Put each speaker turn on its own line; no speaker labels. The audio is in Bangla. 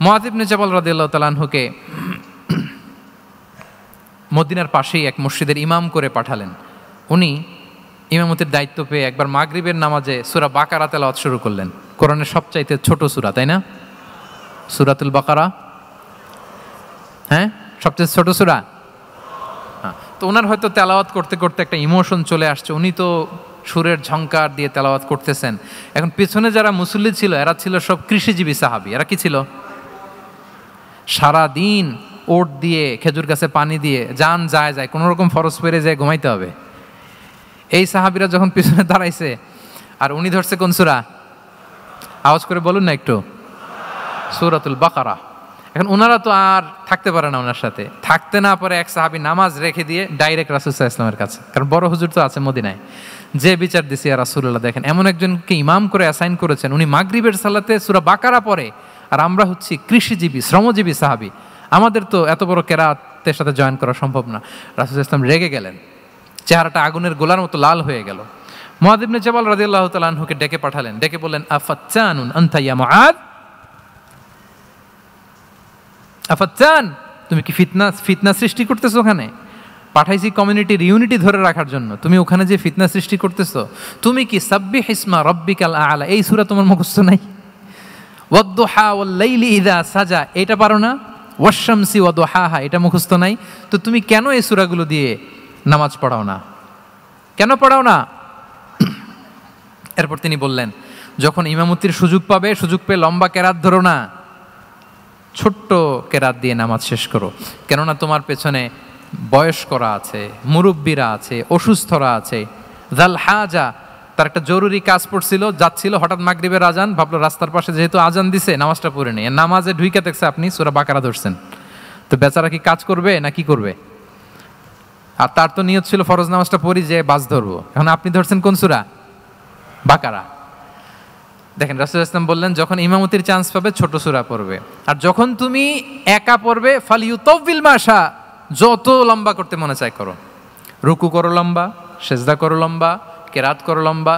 মুআয ইবনে জাবাল রাদিয়াল্লাহু তাআলা আনহুকে মদিনার পাশেই এক মসজিদের ইমাম করে পাঠালেন। উনি ইমামতির দায়িত্ব পেয়ে একবার মাগরিবের নামাজে সূরা বাকারা তেলাওয়াত শুরু করলেন। কোরআনের সবচাইতে ছোট সূরা, তাই না? সূরাতুল বাকারা, হ্যাঁ, সবচেয়ে ছোট সূরা। তো ওনার হয়তো তেলাওয়াত করতে করতে একটা ইমোশন চলে আসছে, উনি তো সুরের ঝংকার দিয়ে তেলাওয়াত করতেছেন। এখন পিছনে যারা মুসল্লি ছিল এরা ছিল সব কৃষিজীবী সাহাবী। এরা কি ছিল? সারা দিন ওট দিয়ে, খেজুর গাছে পানি দিয়ে যান যায় যায় কোনো রকম ফরজ পেরে যায় ঘুমাইতে হবে। এই সাহাবীরা যখন পিছনে দাঁড়াইছে আর উনি ধরছে কোন সূরা? আওয়াজ করে বলুন না একটু, সূরাতুল বাকারা। এখন ওনারা তো আর থাকতে পারে না, ওনার সাথে থাকতে না পারে এক সাহাবী নামাজ রেখে দিয়ে ডাইরেক্ট রাসূল সাল্লাল্লাহু আলাইহি ওয়াসাল্লামের কাছে, কারণ বড় হুজুর তো আছে মদিনায়। যে বিচার দিছি ইয়া রাসূলুল্লাহ, দেখেন এমন একজনকে ইমাম করে অ্যাসাইন করেছেন, উনি মাগরিবের সালাতে সূরা বাকারা পড়ে, আর আমরা হচ্ছি কৃষিজীবী শ্রমজীবী সাহাবী, আমাদের তো এত বড় কেরাতের সাথে জয়েন করা সম্ভব না। রাসূল সাল্লাল্লাহু আলাইহি ওয়াসাল্লাম রেগে গেলেন, চেহারাটা আগুনের গোলার মতো লাল হয়ে গেল। মুআয ইবনে জাবাল রাদিয়াল্লাহু তাআলা আনহুকে ডেকে পাঠালেন, ডেকে বললেন, আফাত্তানুন আনতা ইয়া মুআয, আফাত্তান, তুমি কি ফিতনা সৃষ্টি করতেছো? ওখানে পাঠাইছি কমিউনিটির ইউনিটি ধরে রাখার জন্য, তুমি ওখানে যে ফিতনা সৃষ্টি করতেছো। তুমি কি সাব্বিহ ইসমা রাব্বিকাল আ'লা এই সূরা তোমার মুখস্থ নাই? ওয়াদ-দুহা ওয়াল-লাইলি ইযা সাজা এটা পারো না? ওয়াশ-শামসি ওয়া দুহাহা এটা মুখস্থ নাই? তো তুমি কেন এই সূরাগুলো দিয়ে নামাজ পড়াও না? কেন পড়াও না? এরপর তিনি বললেন, যখন ইমামতির সুযোগ পাবে, সুযোগ পেয়ে লম্বা কেরাত ধরো না, ছোট্ট কেরাত দিয়ে নামাজ শেষ করো। কেননা তোমার পেছনে বয়স্করা আছে, মুরব্বীরা আছে, অসুস্থরা আছে। জাল হাজা, তার একটা জরুরি কাজ পড়ছিল, যাচ্ছিল, হঠাৎ মাগরিবের আজান, ভাবলো রাস্তার পাশে যেহেতু আজান দিছে নামাজটা পড়ে নেই। নামাজে ঢুইকা দেখছে আপনি সূরা বাকারা ধরছেন, তো বেচারা কি কাজ করবে না কি করবে? আর তার তো নিয়ত ছিল ফরজ নামাজটা পড়ি যে বাস ধরবো, এখন আপনি ধরছেন কোন সূরা? বাকারা। দেখেন রাসূল সাল্লাল্লাহু আলাইহি ওয়াসাল্লাম বললেন, যখন ইমামতির চান্স পাবে ছোট সূরা পড়বে, আর যখন তুমি একা পড়বে ফালিউতাউবিল মাশা, যত লম্বা করতে মনে চায় করো, রুকু করো লম্বা, সেজদা করো লম্বা, কেরাত করো লম্বা।